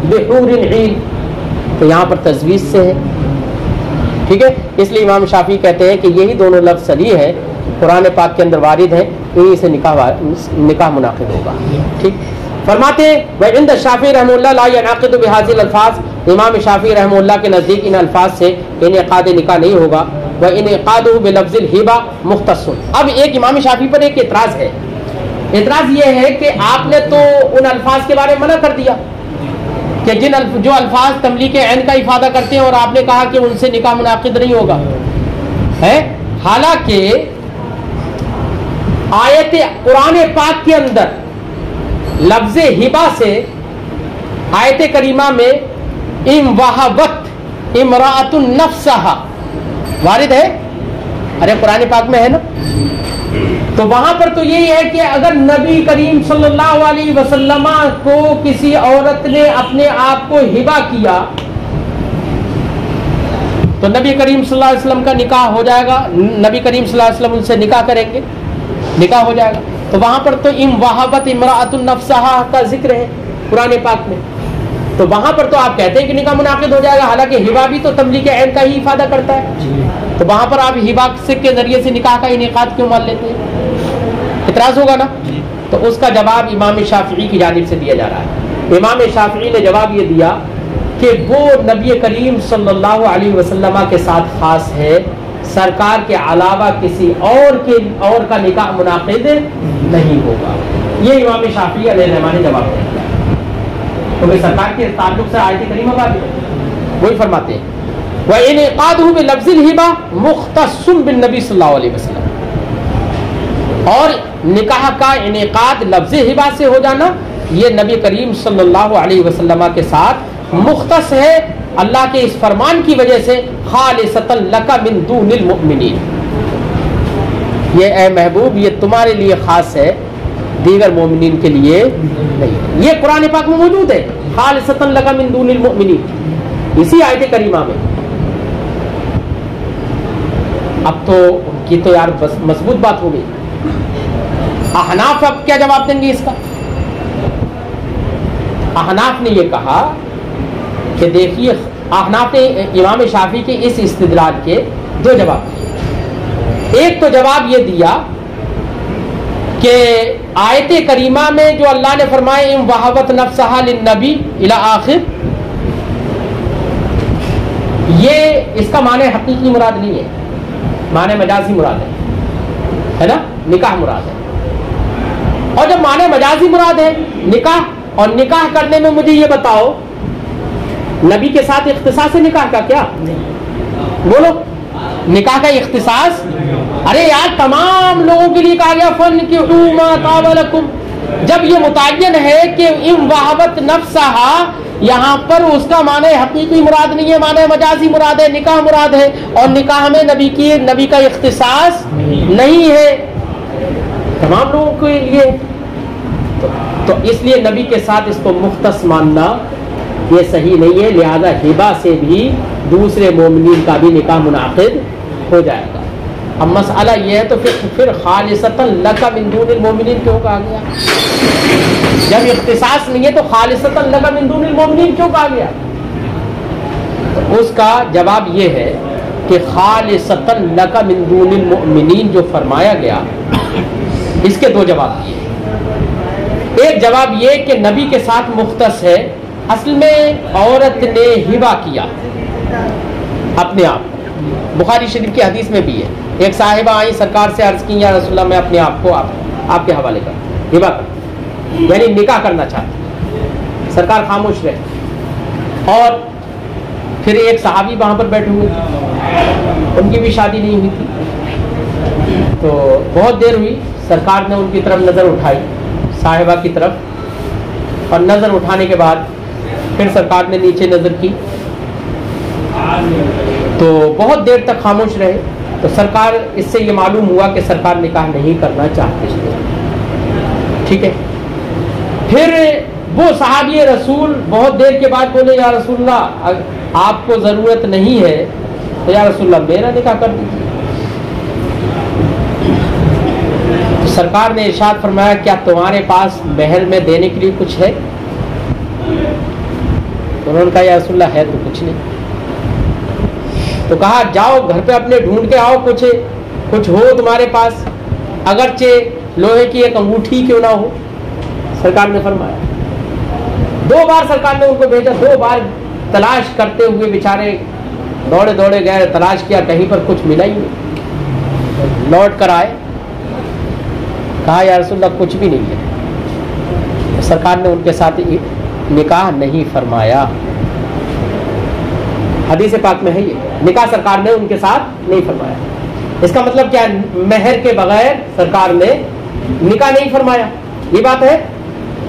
بحور عین، تو یہاں پر تزویج سے ہے. ٹھیک ہے، اس لیے امام شافعی کہتے ہیں کہ یہی دونوں لفظ صحیح ہے، قرآن پاک کے اندر وارد ہیں، انہی سے نکاح منعقد ہوگا. ٹھیک، فرماتے ہیں وعند الشافعی رحمہ اللہ لا ينعقد بهذه الالفاظ، امام شافعی رحمہ اللہ کے نزدیک ان الفاظ سے انعقاد نکاح نہیں ہوگا. وانعقاده بلفظ الہبہ مختص. اب ایک امام شافعی پر ایک اعتراض ہے، اعتراض یہ ہے کہ آپ نے تو ان الفاظ کے بارے میں منع کر دیا کہ جو الفاظ تملیک عین کا افادہ کرتے ہیں، اور آپ نے کہا کہ ان سے نکاح منعقد نہیں ہوگا ہے. حالانکہ آیت قرآن پاک کے اندر لفظ ہبہ سے آیت کریمہ میں ام وہبت امرأۃ نفسها وارد ہے، ارے قرآن پاک میں ہے نا. تو وہاں پر تو یہی ہے کہ اگر نبی کریم صلی اللہ علیہ وسلم کو کسی عورت نے اپنے آپ کو ہبہ کیا تو نبی کریم صلی اللہ علیہ وسلم کا نکاح ہو جائے گا، نبی کریم صلی اللہ علیہ وسلم ان سے نکاح کریں گے، نکاح ہو جائے گا. تو وہاں پر تو ام وہبت امرأۃ نفسها کا ذکر ہے قرآن پاک میں، تو وہاں پر تو آپ کہتے ہیں کہ نکاح منعقد ہو جائے گا، حالانکہ ہبہ بھی تو تملیک عین کا ہی افادہ کرتا ہے. تو وہاں پر آپ ہبہ کے ذریعے سے نکاح کا انعقاد کیوں مان لیتے ہیں؟ اعتراض ہوگا نا. تو اس کا جواب امام شافعی کی جانب سے دیا جا رہا ہے. امام شافعی نے جواب یہ دیا کہ وہ نبی کریم صلی اللہ علیہ وسلم کے ساتھ خاص ہے، سرکار کے علاوہ کسی اور کا نکاح منعقد نہیں ہوگا. یہ امام شافعی علیہ الرحمہ نے جواب دیا، کیونکہ سرکار کے تعلق سے آیت کریمہ بات ہے. وہی فرماتے ہیں وَإِنْعِقَادُهُ بِلَفْظِ الْهِبَةِ مُخْتَصٌ بِالنَّبِي صلی اللہ علیہ وسلم، اور نکاح کا انعقاد لفظ ہبہ سے ہو جانا یہ نبی کریم صلی اللہ علیہ وسلم کے ساتھ مختص ہے، اللہ کے اس فرمان کی وجہ سے خالصۃ لک من دون المؤمنین، یہ اے محبوب یہ تمہارے لیے خاص ہے، دیگر مومنین کے لیے نہیں. یہ قرآن پاک میں موجود ہے، خالصۃ لک من دون المؤمنین، اسی آیت کریمہ میں. اب تو یہ تو یار بس مضبوط بات ہو گئی. احناف اب کیا جواب دیں گے اس کا؟ احناف نے یہ کہا کہ دیکھیے، احناف نے امام شافعی کے اس استدلال کے دو جواب دیے۔ ایک تو جواب یہ دیا کہ آیت کریمہ میں جو اللہ نے فرمایا ان وہبت نفسہا للنبی الی آخر، یہ اس کا معنی حقیقی مراد نہیں ہے، معنی مجازی مراد ہے نا، نکاح مراد ہے۔ اور جب معنی مجازی مراد ہے نکاح، اور نکاح کرنے میں مجھے یہ بتاؤ نبی کے ساتھ اختصاص ہے نکاح کا کیا؟ بولو، نکاح کا اختصاص؟ ارے یار تمام لوگوں کے لیے کہا گیا فَانْكِحُوا مَا طَابَ لَكُمْ۔ جب یہ متعین ہے کہ ان وہبت نفسہا، یہاں پر اس کا معنی حقیقی مراد نہیں ہے، معنی مجازی مراد ہے، نکاح مراد ہے، اور نکاح میں نبی کا اختصاص نہیں ہے، تمام لوگوں کے لیے، تو اس لیے نبی کے ساتھ اس کو مختص ماننا یہ صحیح نہیں ہے، لہذا ہبہ سے بھی دوسرے مومنین کا بھی نکاح منعقد ہو جائے گا۔ اب مسئلہ یہ ہے تو پھر خالصتاً لک من دون المومنین کیوں کہا گیا؟ جب اختصاص نہیں ہے تو خالصتاً لک من دون المومنین کیوں کہا گیا؟ تو اس کا جواب یہ ہے کہ خالصتاً لک من دون المؤمنین جو فرمایا گیا، اس کے دو جواب دیے۔ ایک جواب یہ کہ نبی کے ساتھ مختص ہے، اصل میں عورت نے ہبہ کیا اپنے آپ، بخاری شریف کی حدیث میں بھی ہے، ایک صاحبہ آئی سرکار سے عرض کی یا رسول اللہ میں اپنے آپ کو آپ کے حوالے کر ہبہ کر، یعنی نکاح کرنا چاہتی، سرکار خاموش رہے، اور پھر ایک صحابی وہاں پر بیٹھے ہوئے تھے، ان کی بھی شادی نہیں ہوئی تھی، تو بہت دیر ہوئی، سرکار نے ان کی طرف نظر اٹھائی صاحبہ کی طرف، اور نظر اٹھانے کے بعد پھر سرکار نے نیچے نظر کی، تو بہت دیر تک خاموش رہے، تو سرکار اس سے یہ معلوم ہوا کہ سرکار نکاح نہیں کرنا چاہتے تھے، ٹھیک ہے۔ پھر وہ صحابی رسول بہت دیر کے بعد بولے یا رسول اللہ آپ کو ضرورت نہیں ہے تو یا رسول اللہ میرا نکاح کر دیجیے۔ تو سرکار نے ارشاد فرمایا کیا تمہارے پاس مہر میں دینے کے لیے کچھ ہے؟ تو انہوں نے کہا یا رسول اللہ ہے تو کچھ نہیں۔ تو کہا جاؤ گھر پہ اپنے ڈھونڈ کے آؤ، کچھ ہو تمہارے پاس، اگرچہ لوہے کی ایک انگوٹھی کیوں نہ ہو۔ سرکار نے فرمایا، دو بار سرکار نے ان کو بھیجا، دو بار تلاش کرتے ہوئے بیچارے دوڑے گئے، تلاش کیا، کہیں پر کچھ ملا ہی نہیں، لوٹ کر آئے، کہا یا رسول اللہ کچھ بھی نہیں ہے۔ سرکار نے ان کے ساتھ نکاح نہیں فرمایا، حدیث پاک میں ہے یہ، نکاح سرکار نے ان کے ساتھ نہیں فرمایا۔ اس کا مطلب کیا ہے؟ مہر کے بغیر سرکار نے نکاح نہیں فرمایا، یہ بات ہے۔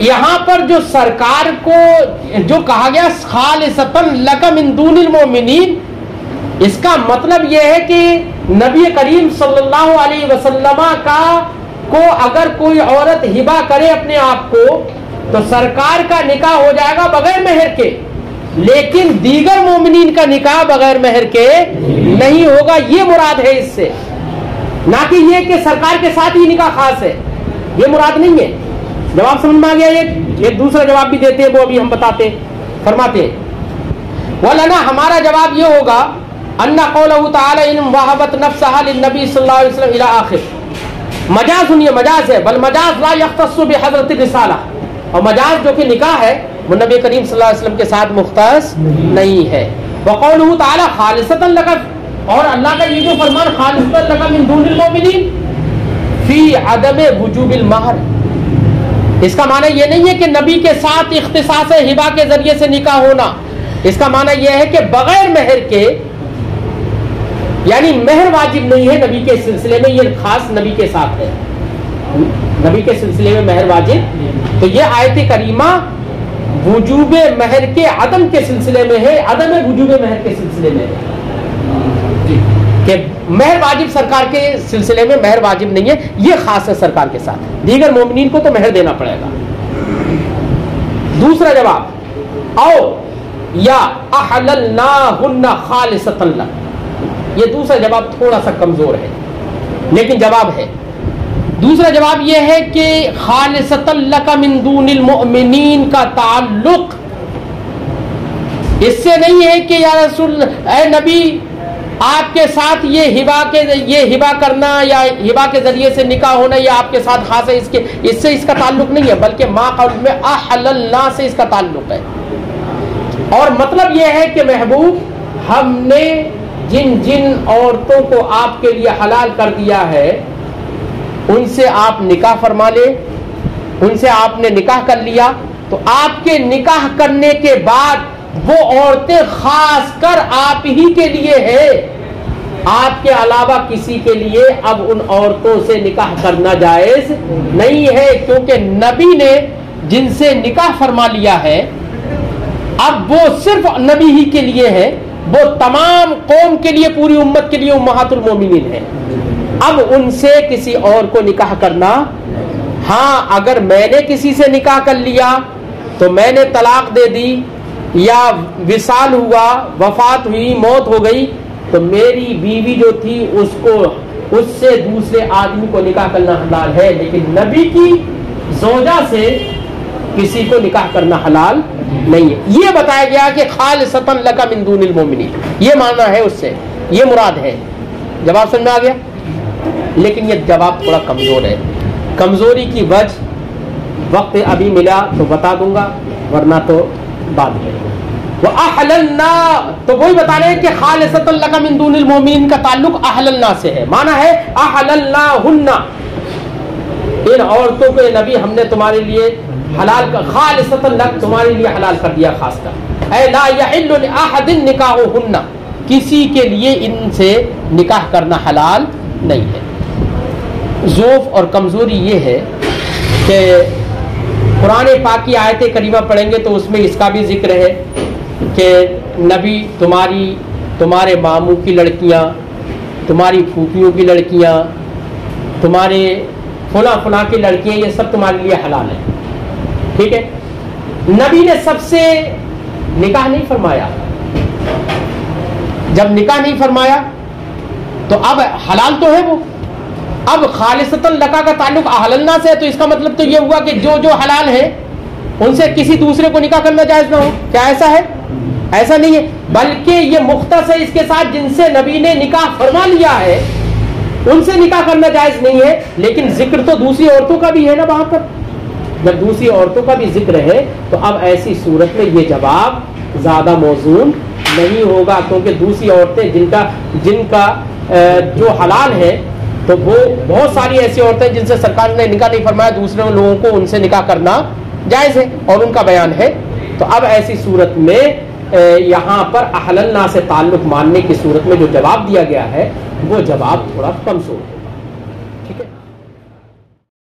یہاں پر جو سرکار کو جو کہا گیا خالصتاً لک من دون المؤمنین، اس کا مطلب یہ ہے کہ نبی کریم صلی اللہ علیہ وسلم کو اگر کوئی عورت ہبہ کرے اپنے آپ کو تو سرکار کا نکاح ہو جائے گا بغیر مہر کے، لیکن دیگر مومنین کا نکاح بغیر مہر کے نہیں ہوگا، یہ مراد ہے اس سے، نہ کہ یہ کہ سرکار کے ساتھ ہی نکاح خاص ہے، یہ مراد نہیں ہے۔ جواب سمجھ میں آ گیا؟ ایک دوسرا جواب بھی دیتے ہیں، وہ ابھی ہم بتاتے فرماتے ہیں وَلَنَا، ہمارا جواب یہ ہوگا أَنَّ قَوْلَهُ تَعَالَى إِنْ وَهَبَتْ نَفْسَهَا لِلنَّبِي صلی اللہ علیہ وسلم إِلَى آخر، مجاز یہ مجاز ہے، بل مجاز لا يختص بحضرت الرسالہ، اور مجاز جو کہ نکاح ہے وہ نبی کریم صلی اللہ علیہ وسلم کے ساتھ مختص نہیں ہے۔ وَقَوْلُهُ تَعَالَى خَالِصَةً لَكَ، اور اللہ کا یہ جو فرمان خالصۃ لک من دون المؤمنین فی عدم وجوب المہر، اس کا معنی یہ نہیں ہے کہ نبی کے ساتھ اختصاص ہبہ کے ذریعے سے نکاح ہونا، اس کا معنی یہ ہے کہ بغیر مہر کے، یعنی مہر واجب نہیں ہے نبی کے سلسلے میں، یہ خاص نبی کے ساتھ ہے، نبی کے سلسلے میں مہر واجب، تو یہ آیت کریمہ وجوب مہر کے عدم کے سلسلے میں ہے، عدم وجوب مہر کے سلسلے میں ہے، کہ مہر واجب سرکار کے سلسلے میں مہر واجب نہیں ہے، یہ خاص ہے سرکار کے ساتھ، دیگر مومنین کو تو مہر دینا پڑے گا۔ دوسرا جواب او یا احللناہن خالصۃ لک، یہ دوسرا جواب تھوڑا سا کمزور ہے لیکن جواب ہے۔ دوسرا جواب یہ ہے کہ خالصۃ لک من دون المؤمنین کا تعلق اس سے نہیں ہے کہ یا رسول اے نبی آپ کے ساتھ یہ ہبا کرنا یا ہبا کے ذریعے سے نکاح ہونا یہ آپ کے ساتھ خاص ہے، اس سے اس کا تعلق نہیں ہے، بلکہ ما قول میں احللنا سے اس کا تعلق ہے۔ اور مطلب یہ ہے کہ محبوب ہم نے جن عورتوں کو آپ کے لیے حلال کر دیا ہے ان سے آپ نکاح فرما لے، ان سے آپ نے نکاح کر لیا تو آپ کے نکاح کرنے کے بعد وہ عورتیں خاص کر آپ ہی کے لیے ہے، آپ کے علاوہ کسی کے لیے اب ان عورتوں سے نکاح کرنا جائز نہیں ہے، کیونکہ نبی نے جن سے نکاح فرما لیا ہے اب وہ صرف نبی ہی کے لیے ہے، وہ تمام قوم کے لیے پوری امت کے لیے امہات المومنین ہے۔ اب ان سے کسی اور کو نکاح کرنا، ہاں اگر میں نے کسی سے نکاح کر لیا تو میں نے طلاق دے دی یا وصال ہوا، وفات ہوئی، موت ہو گئی تو میری بیوی جو تھی اس سے دوسرے آدمی کو نکاح کرنا حلال ہے، لیکن نبی کی زوجہ سے کسی کو نکاح کرنا حلال نہیں ہے۔ یہ بتایا گیا کہ خالصۃ لک من دون المؤمنین، یہ معنی ہے، اس سے یہ مراد ہے۔ جواب سمجھ میں آ گیا؟ لیکن یہ جواب تھوڑا کمزور ہے، کمزوری کی وجہ وقت ابھی ملا تو بتا دوں گا، ورنہ تو بعد میں۔ وَأَحْلَلْنَا تو وہی بتا رہے ہیں کہ خالصۃ لک من دون المؤمنین کا تعلق احللنا سے ہے، معنی ہے احللناہن، ان عورتوں کو نبی ہم نے تمہارے لیے حلال کر، خالصۃ لک تمہارے لیے حلال کر دیا خاص کر، اے لا یحل لأحد نکاحہن، کسی کے لیے ان سے نکاح کرنا حلال نہیں ہے۔ ضعف اور کمزوری یہ ہے کہ قرآن پاک کی آیت کریمہ پڑھیں گے تو اس میں اس کا بھی ذکر ہے کہ نبی تمہارے ماموں کی لڑکیاں، تمہاری پھوپھیوں کی لڑکیاں، تمہارے فلاں کی لڑکیاں، یہ سب تمہارے لیے حلال ہیں، ٹھیک ہے۔ نبی نے سب سے نکاح نہیں فرمایا، جب نکاح نہیں فرمایا تو اب حلال تو ہے وہ، اب خالصۃ لک کا تعلق احللنا سے ہے، تو اس کا مطلب تو یہ ہوا کہ جو حلال ہے ان سے کسی دوسرے کو نکاح کرنا جائز نہ ہو، کیا ایسا ہے؟ ایسا نہیں ہے، بلکہ یہ مختص ہے اس کے ساتھ جن سے نبی نے نکاح فرما لیا ہے ان سے نکاح کرنا جائز نہیں ہے، لیکن ذکر تو دوسری عورتوں کا بھی ہے نا وہاں پر، جب دوسری عورتوں کا بھی ذکر ہے تو اب ایسی صورت میں یہ جواب زیادہ موزون نہیں ہوگا، کیونکہ دوسری عورتیں جن کا جو حلال ہے تو وہ بہت ساری ایسی عورتیں جن سے سرکار نے نکاح نہیں فرمایا، دوسرے لوگوں کو ان سے نکاح کرنا جائز ہے اور ان کا بیان ہے، تو اب ایسی صورت میں یہاں پر احللنا سے تعلق ماننے کی صورت میں جو جواب دیا گیا ہے وہ جواب تھوڑا کمزور ہوگا، ٹھیک ہے۔